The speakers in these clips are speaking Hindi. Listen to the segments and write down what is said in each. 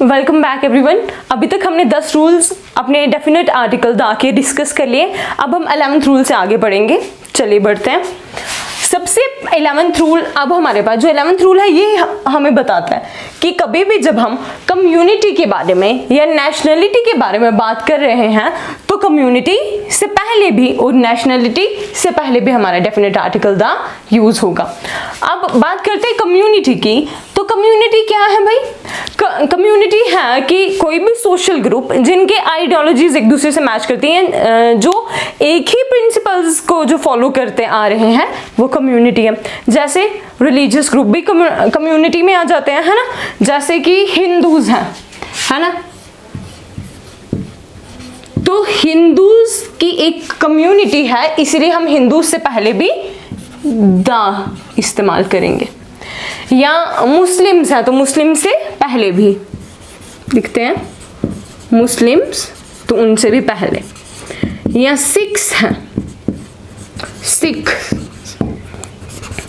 Welcome back everyone. अभी तक हमने 10 रूल्स अपने डेफिनेट आर्टिकल दा के डिस्कस कर लिए। अब हम 11th रूल से आगे बढ़ेंगे। चलिए बढ़ते हैं। सबसे 11th रूल, अब हमारे पास जो 11th रूल है ये हमें बताता है कि कभी भी जब हम कम्युनिटी के बारे में या नेशनलिटी के बारे में बात कर रहे हैं तो कम्युनिटी से पहले भी और नेशनलिटी से पहले भी हमारा डेफिनेट आर्टिकल दा यूज होगा। अब बात करते हैं कम्युनिटी की। तो कम्युनिटी क्या है भाई? कम्युनिटी है कि कोई भी सोशल ग्रुप जिनके आइडियोलॉजीज एक दूसरे से मैच करती हैं, जो एक ही प्रिंसिपल्स को जो फॉलो करते आ रहे हैं, वो कम्युनिटी है। जैसे रिलीजियस ग्रुप भी कम्युनिटी में आ जाते हैं, है ना। जैसे कि हिंदूज हैं, है ना। तो हिंदूज की एक कम्युनिटी है, इसलिए हम हिंदूज से पहले भी दा इस्तेमाल करेंगे। या मुस्लिम्स हैं तो मुस्लिम से पहले भी लिखते हैं मुस्लिम्स, तो उनसे भी पहले। या सिख्स हैं, सिख,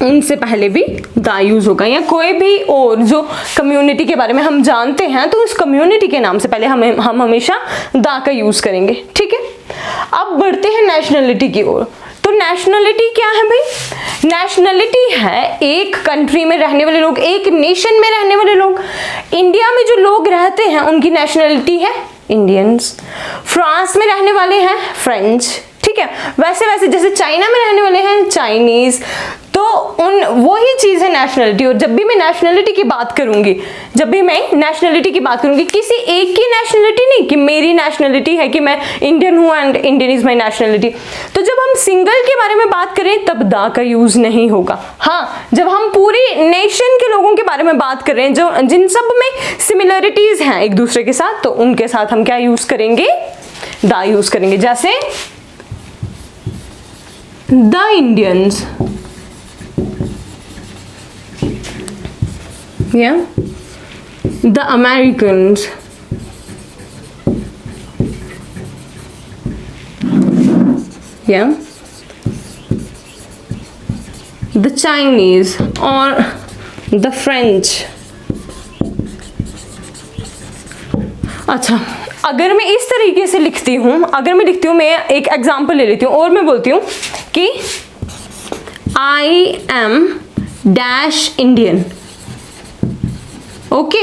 उनसे पहले भी दा यूज होगा। या कोई भी और जो कम्युनिटी के बारे में हम जानते हैं तो उस कम्युनिटी के नाम से पहले हम हमेशा दा का यूज करेंगे। ठीक है। अब बढ़ते हैं नेशनलिटी की ओर। तो नेशनलिटी क्या है भाई? नेशनलिटी है एक कंट्री में रहने वाले लोग, एक नेशन में रहने वाले लोग। इंडिया में जो लोग रहते हैं उनकी नेशनलिटी है इंडियंस। फ्रांस में रहने वाले हैं फ्रेंच। ठीक है। वैसे जैसे चाइना में रहने वाले हैं चाइनीज। तो वही चीज है नेशनलिटी। और जब भी मैं नेशनलिटी की बात करूंगी, किसी एक की नेशनलिटी नहीं कि मेरी नेशनलिटी है कि मैं इंडियन हूं and Indian is my nationality. तो जब हम सिंगल के बारे में बात करें तब दा का यूज नहीं होगा। हाँ, जब हम पूरी नेशन के लोगों के बारे में बात कर रहे हैं जो जिन सब में सिमिलरिटीज हैं एक दूसरे के साथ, तो उनके साथ हम क्या यूज करेंगे? दा यूज करेंगे। जैसे द इंडियंस, या द अमेरिकन्स, या द चाइनीज और द फ्रेंच। अच्छा, अगर मैं इस तरीके से लिखती हूं, मैं एक एग्जांपल ले लेती हूं और मैं बोलती हूं कि I am dash Indian. Okay,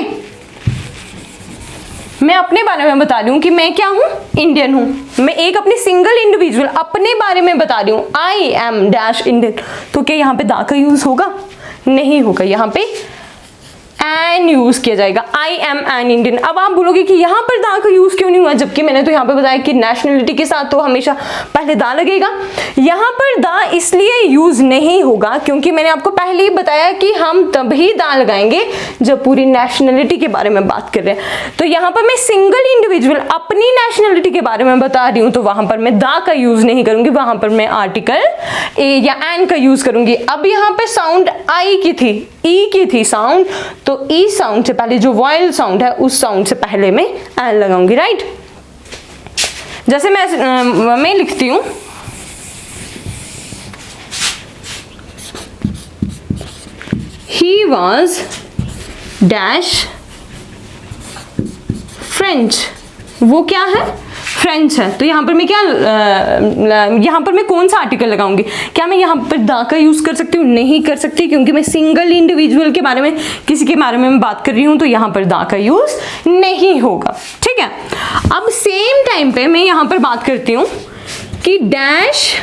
मैं अपने बारे में बता रही हूं कि मैं क्या हूं? इंडियन हूं। मैं एक अपने सिंगल इंडिविजुअल अपने बारे में बता रही हूं, आई एम डैश इंडियन। तो क्या यहां पे दा का यूज होगा? नहीं होगा। यहां पे एन यूज किया जाएगा, आई एम एन इंडियन। अब आप बोलोगे कि यहाँ पर दा का यूज क्यों नहीं हुआ, जबकि मैंने तो यहाँ पे बताया कि नेशनलिटी के साथ तो हमेशा पहले दा लगेगा। यहाँ पर दा इसलिए यूज नहीं होगा क्योंकि मैंने आपको पहले ही बताया कि हम तभी दा लगाएंगे जब पूरी नेशनलिटी के बारे में बात कर रहे हैं। तो यहाँ पर मैं सिंगल इंडिविजुअल अपनी नेशनलिटी के बारे में बता रही हूँ, तो वहां पर मैं दा का यूज नहीं करूंगी, वहां पर मैं आर्टिकल ए या एन का यूज करूंगी। अब यहाँ पे साउंड आई की थी, ई की थी साउंड, तो ई साउंड से पहले जो वॉयल साउंड है उस साउंड से पहले मैं एन लगाऊंगी। राइट। जैसे मैं लिखती हूं ही वॉज डैश फ्रेंच। वो क्या है? फ्रेंच है। तो यहाँ पर मैं क्या यहाँ पर मैं कौन सा आर्टिकल लगाऊंगी? क्या मैं यहाँ पर दा का यूज कर सकती हूँ? नहीं कर सकती, क्योंकि मैं सिंगल इंडिविजुअल के बारे में, किसी के बारे में मैं बात कर रही हूँ, तो यहाँ पर दा का यूज नहीं होगा। ठीक है। अब सेम टाइम पे मैं यहाँ पर बात करती हूँ कि dash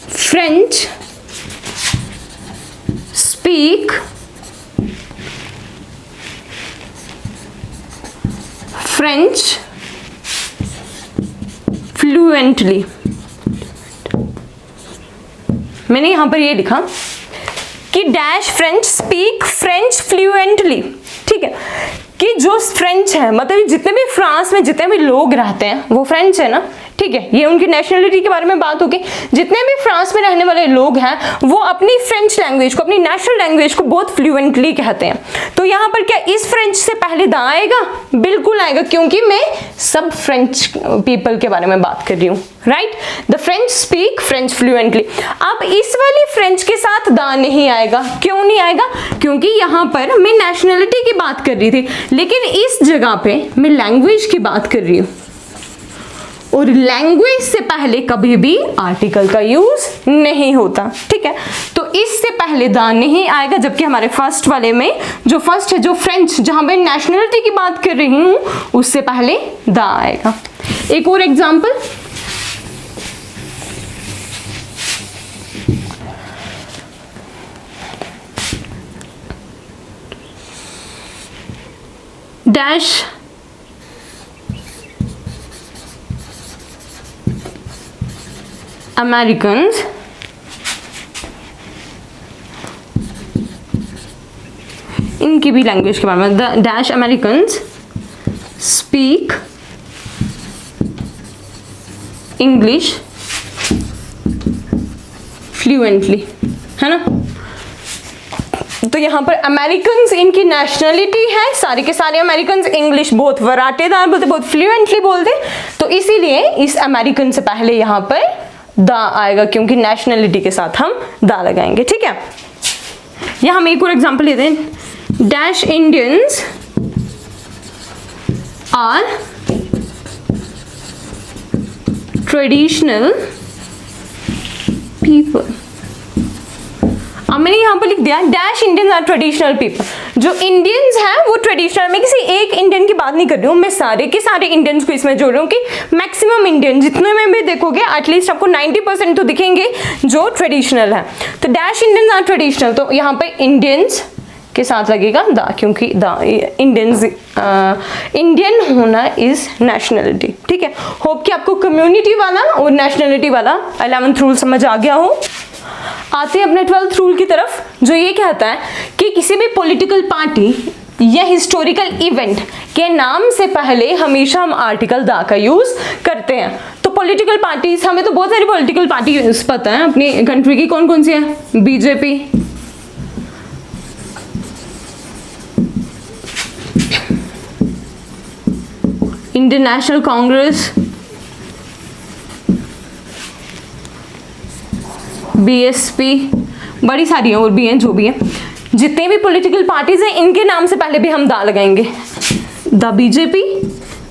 French speak French fluently. मैंने यहां पर ये लिखा कि dash French speak French fluently. ठीक है, कि जो फ्रेंच है, मतलब जितने भी फ्रांस में जितने भी लोग रहते हैं वो फ्रेंच है ना। ठीक है, ये उनकी नेशनलिटी के बारे में बात होगी। जितने भी फ्रांस में रहने वाले लोग हैं वो अपनी फ्रेंच लैंग्वेज को, अपनी नेशनल लैंग्वेज को बहुत फ्लुएंटली कहते हैं। तो यहाँ पर क्या इस फ्रेंच से पहले द आएगा? बिल्कुल आएगा, क्योंकि मैं सब फ्रेंच पीपल के बारे में बात कर रही हूँ, right. The French speak French fluently. अब इस वाली फ्रेंच के साथ द नहीं आएगा। क्यों नहीं आएगा? क्योंकि यहाँ पर मैं नेशनलिटी की बात कर रही थी, लेकिन इस जगह पे मैं लैंग्वेज की बात कर रही हूँ, और लैंग्वेज से पहले कभी भी आर्टिकल का यूज नहीं होता, ठीक है। तो इससे पहले द नहीं आएगा, जबकि हमारे फर्स्ट वाले में जो फर्स्ट है, जो फ्रेंच, जहां मैं नेशनलिटी की बात कर रही हूं, उससे पहले द आएगा। एक और एग्जांपल, डैश Americans इनकी भी लैंग्वेज के बारे में, the dash Americans speak English fluently, है ना। तो यहाँ पर अमेरिकन्स इनकी नेशनलिटी है, सारे के सारे अमेरिकन्स इंग्लिश बहुत वराटेदार बोलते, बहुत फ्लुएंटली बोलते, तो इसीलिए इस अमेरिकन से पहले यहाँ पर द आएगा, क्योंकि नेशनलिटी के साथ हम द लगाएंगे, ठीक है। यह हम एक और एग्जांपल लेते हैं, dash Indians are traditional people. अब मैंने यहाँ पर लिख दिया dash Indians are traditional people. जो इंडियंस हैं वो ट्रेडिशनल, मैं किसी एक इंडियन की बात नहीं कर रही हूँ, मैं सारे के सारे इंडियंस को इसमें जोड़ रही हूँ कि मैक्सिमम इंडियन जितने में भी देखोगे एटलीस्ट आपको 90% तो दिखेंगे जो ट्रेडिशनल है। तो डैश इंडियंस आर ट्रेडिशनल, तो यहाँ पर इंडियंस के साथ लगेगा द, क्योंकि द इंडियंस, इंडियन होना इज नेशनलिटी, ठीक है। होप कि आपको कम्युनिटी वाला और नेशनलिटी वाला 11th रूल समझ आ गया हो। आते हैं अपने 12th रूल की तरफ, जो ये कहता है कि किसी भी पॉलिटिकल पार्टी या हिस्टोरिकल इवेंट के नाम से पहले हमेशा हम आर्टिकल द का यूज करते हैं। तो पॉलिटिकल पार्टीज, हमें तो बहुत सारी पॉलिटिकल पार्टी पता है अपनी कंट्री की, कौन कौन सी है? BJP, Indian national Congress, BSP, बड़ी सारी हैं और भी हैं, जो भी हैं जितने भी पॉलिटिकल पार्टीज हैं इनके नाम से पहले भी हम द लगाएंगे। The BJP,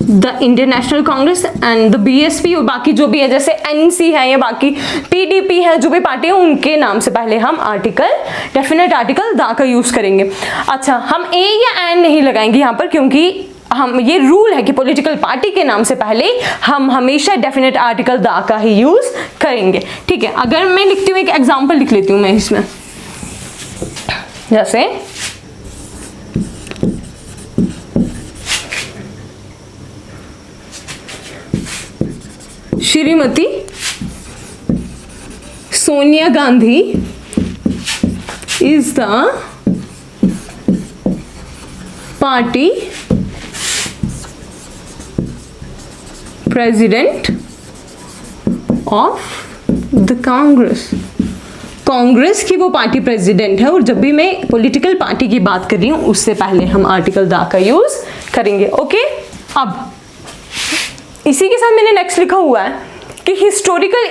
the Indian national Congress and the BSP, और बाकी जो भी है जैसे एनसी है या बाकी पीडीपी है, जो भी पार्टी है उनके नाम से पहले हम आर्टिकल, डेफिनेट आर्टिकल द का यूज करेंगे। अच्छा, हम ए या एन नहीं लगाएंगे यहाँ पर, क्योंकि हम, ये रूल है कि पॉलिटिकल पार्टी के नाम से पहले हम हमेशा डेफिनेट आर्टिकल द का ही यूज करेंगे, ठीक है। अगर मैं लिखती हूँ, एक एग्जांपल लिख लेती हूँ मैं इसमें, जैसे Shrimati Sonia Gandhi is the party president of the Congress. Congress की वो पार्टी प्रेसिडेंट है, और जब भी मैं पॉलिटिकल पार्टी की बात कर रही हूं उससे पहले हम आर्टिकल द का यूज करेंगे, ओके। अब इसी के साथ मैंने नेक्स्ट लिखा हुआ है कि हिस्टोरिकल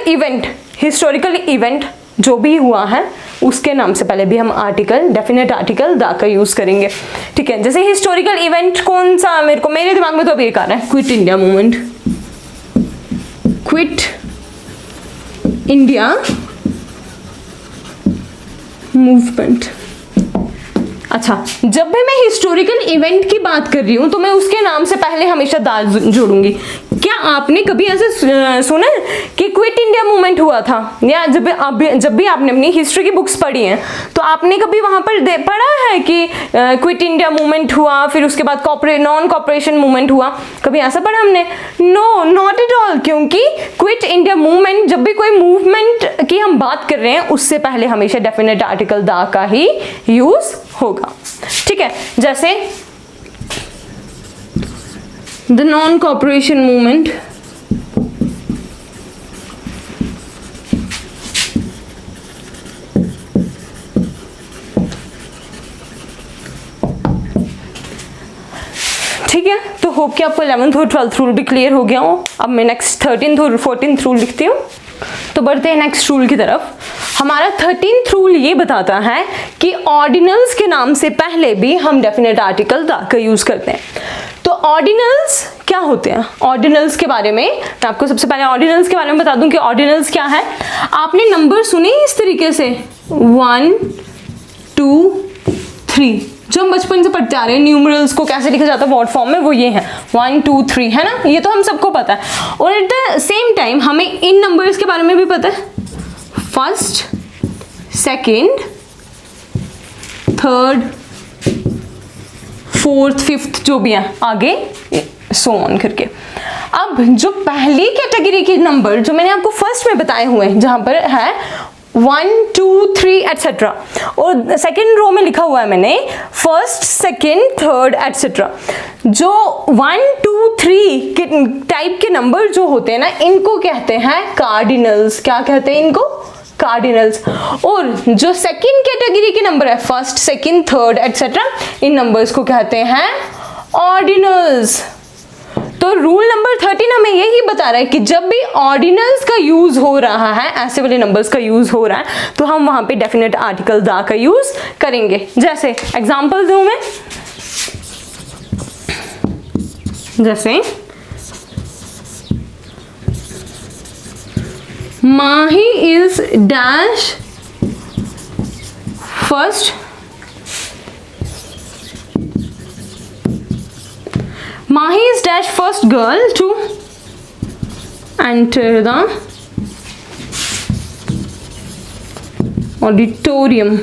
इवेंट जो भी हुआ है उसके नाम से पहले भी हम आर्टिकल, डेफिनेट आर्टिकल द का यूज करेंगे, ठीक है। जैसे हिस्टोरिकल इवेंट कौन सा, मेरे दिमाग में तो अभी एक आ रहा है, quit India movement, quit India movement. अच्छा, जब भी मैं हिस्टोरिकल इवेंट की बात कर रही हूं तो मैं उसके नाम से पहले हमेशा द जोड़ूंगी। क्या आपने कभी ऐसे सुना कि क्विट इंडिया मूवमेंट हुआ था, या जब भी आपने अपनी हिस्ट्री की बुक्स पढ़ी हैं तो आपने कभी वहां पर पढ़ा है कि क्विट इंडिया मूवमेंट हुआ, फिर उसके बाद नॉन कॉपरेशन मूवमेंट हुआ? कभी ऐसा पढ़ा हमने? No, not at all. क्योंकि क्विट इंडिया मूवमेंट, जब भी कोई मूवमेंट की हम बात कर रहे हैं उससे पहले हमेशा डेफिनेट आर्टिकल द का ही यूज होगा, ठीक है। जैसे द नॉन कॉपरेशन मूवमेंट ठीक है, तो होप कि आपको 11th और 12th रूल भी क्लियर हो गया हो। अब मैं नेक्स्ट 13th और 14th रूल लिखती हूँ। तो बढ़ते हैं नेक्स्ट रूल की तरफ। हमारा 13th रूल ये बताता है कि ऑर्डिनल्स के नाम से पहले भी हम डेफिनेट आर्टिकल द का यूज करते हैं। तो ऑर्डिनल्स क्या होते हैं? ऑर्डिनल्स के बारे में मैं आपको सबसे पहले ऑर्डिनल्स के बारे में बता दूं कि ऑर्डिनल्स क्या है। आपने नंबर सुने इस तरीके से 1 2 3, जो हम बचपन से पढ़ते आ रहे हैं, न्यूमरल्स को कैसे लिखा जाता है वर्ड फॉर्म में, वो ये है 1 2 3, है ना, ये तो हम सबको पता है। और एट द सेम टाइम हमें इन नंबर्स के बारे में भी पता है, first, second, third, fourth, fifth, जो भी है आगे सो ऑन करके। अब जो पहली कैटेगरी के नंबर जो मैंने आपको फर्स्ट में बताए हुए हैं, जहां पर है 1 2 3 एटसेट्रा, और सेकेंड रो में लिखा हुआ है मैंने फर्स्ट, सेकेंड, थर्ड एटसेट्रा। जो 1 2 3 के टाइप के नंबर जो होते हैं ना, इनको कहते हैं कार्डिनल्स। क्या कहते हैं इनको? कार्डिनल्स। और जो सेकेंड कैटेगरी के नंबर है, फर्स्ट, सेकेंड, थर्ड एटसेट्रा, इन नंबर्स को कहते हैं ऑर्डिनल्स। तो रूल नंबर 13 हमें यही बता रहा है कि जब भी ऑर्डिनल्स का यूज हो रहा है, ऐसे वाले नंबर्स का यूज हो रहा है, तो हम वहां पे डेफिनेट आर्टिकल द का यूज करेंगे। जैसे एग्जांपल दूं मैं, जैसे Mahi is dash first, Mahi is dash first girl to enter the auditorium.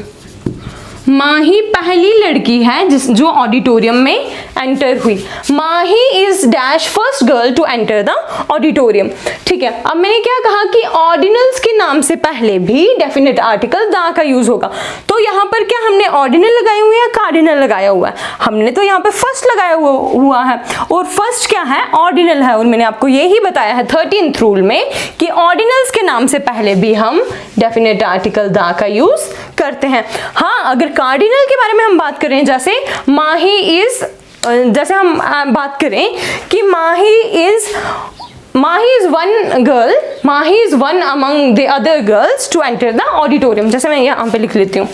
Mahi पहली लड़की है जो ऑडिटोरियम में एंटर हुई। Mahi is dash first girl to enter the auditorium. ठीक है, अब मैंने क्या कहा कि ऑर्डिनल्स के नाम से पहले भी डेफिनेट आर्टिकल द का यूज होगा। तो यहाँ पर क्या हमने ऑर्डिनल लगाए हुए हैं, कार्डिनल लगाया हुआ है? हमने तो यहाँ पे फर्स्ट लगाया हुआ है, और फर्स्ट क्या है? ऑर्डिनल है। और मैंने आपको यही बताया है 13th रूल में कि ऑर्डिनल्स के नाम से पहले भी हम डेफिनेट आर्टिकल द का यूज करते हैं। हाँ, अगर कार्डिनल के बारे में हम बात करें, जैसे माही इज, जैसे हम बात करें कि Mahi is one girl, Mahi is one among the other girls to enter the auditorium. जैसे मैं यहाँ पे लिख लेती हूँ,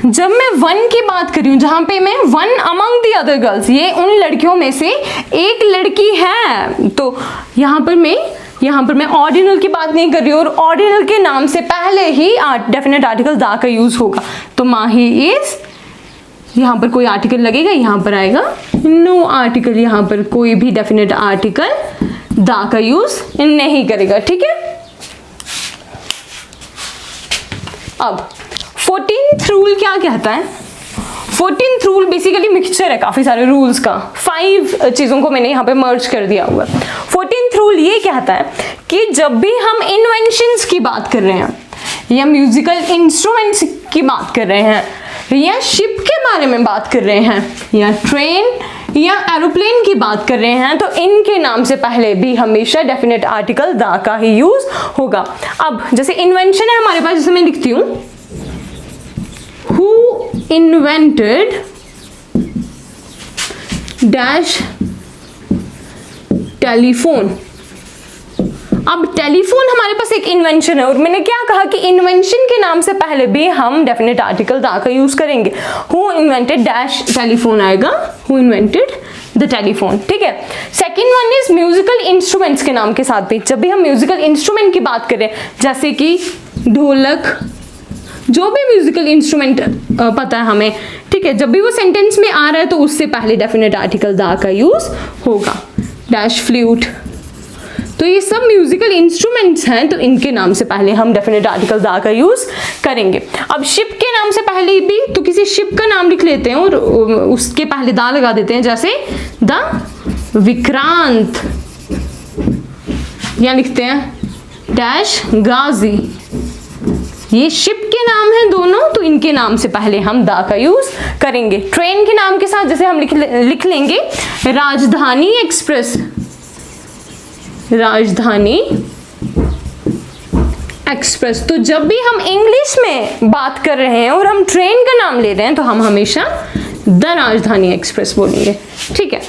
जब मैं वन की बात कर रही हूं, जहां पे मैं one among the other girls, ये उन लड़कियों में से एक लड़की है, तो यहां पर मैं ऑर्डिनल की बात नहीं कर रही हूं, और ऑर्डिनल के नाम से पहले ही डेफिनेट आर्टिकल द का यूज होगा। तो माही इज, यहां पर कोई आर्टिकल लगेगा, यहां पर आएगा नो आर्टिकल, यहां पर कोई भी डेफिनेट आर्टिकल द का यूज नहीं करेगा। ठीक है, अब 14th रूल क्या कहता है? 14th रूल बेसिकली मिक्सचर है काफी सारे रूल्स का, 5 चीजों को मैंने यहाँ पे मर्ज कर दिया हुआ है। 14th रूल ये कहता है कि जब भी हम इन्वेंशंस की बात कर रहे हैं, या म्यूजिकल इंस्ट्रूमेंट्स की बात कर रहे हैं, या शिप के बारे में बात कर रहे हैं, या ट्रेन या एरोप्लेन की बात कर रहे हैं, तो इनके नाम से पहले भी हमेशा डेफिनेट आर्टिकल द का ही यूज होगा। अब जैसे इन्वेंशन है हमारे पास, जैसे मैं लिखती हूँ who invented dash टेलीफोन। अब टेलीफोन हमारे पास एक इन्वेंशन है, और मैंने क्या कहा कि इन्वेंशन के नाम से पहले भी हम डेफिनेट आर्टिकल द का यूज करेंगे। हु इन्वेंटेड डैश टेलीफोन आएगा, हु इन्वेंटेड द टेलीफोन। ठीक है, second one is musical instruments के नाम के साथ भी, जब भी हम म्यूजिकल इंस्ट्रूमेंट की बात करें, जैसे कि ढोलक, जो भी म्यूजिकल इंस्ट्रूमेंट पता है हमें, ठीक है, जब भी वो सेंटेंस में आ रहा है तो उससे पहले डेफिनेट आर्टिकल द का यूज होगा। डैश फ्लूट, तो ये सब म्यूजिकल इंस्ट्रूमेंट्स हैं, तो इनके नाम से पहले हम डेफिनेट आर्टिकल द का यूज करेंगे। अब शिप के नाम से पहले भी तो किसी शिप का नाम लिख लेते हैं और उसके पहले द लगा देते हैं, जैसे द विक्रांत, यहाँ लिखते हैं डैश गाजी। ये शिप के नाम हैं दोनों, तो इनके नाम से पहले हम दा का यूज करेंगे। ट्रेन के नाम के साथ जैसे हम लिख लेंगे राजधानी एक्सप्रेस, राजधानी एक्सप्रेस। तो जब भी हम इंग्लिश में बात कर रहे हैं और हम ट्रेन का नाम ले रहे हैं तो हम हमेशा द राजधानी एक्सप्रेस बोलेंगे। ठीक है,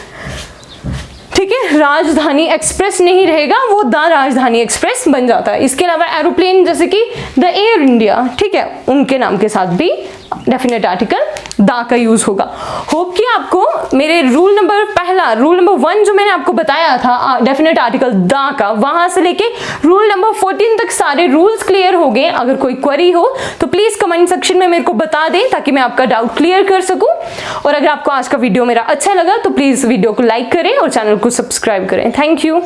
ठीक है, राजधानी एक्सप्रेस नहीं रहेगा, वो द राजधानी एक्सप्रेस बन जाता है। इसके अलावा एरोप्लेन जैसे कि द एयर इंडिया, ठीक है, उनके नाम के साथ भी डेफिनेट आर्टिकल दा का यूज होगा। होप कि आपको मेरे रूल नंबर 1 जो मैंने आपको बताया था डेफिनेट आर्टिकल दा का, वहां से लेके रूल नंबर 14 तक सारे रूल्स क्लियर हो गए। अगर कोई क्वेरी हो तो प्लीज कमेंट सेक्शन में मेरे को बता दें ताकि मैं आपका डाउट क्लियर कर सकूं। और अगर आपको आज का वीडियो मेरा अच्छा लगा तो प्लीज वीडियो को लाइक करें और चैनल को सब्सक्राइब करें। Thank you.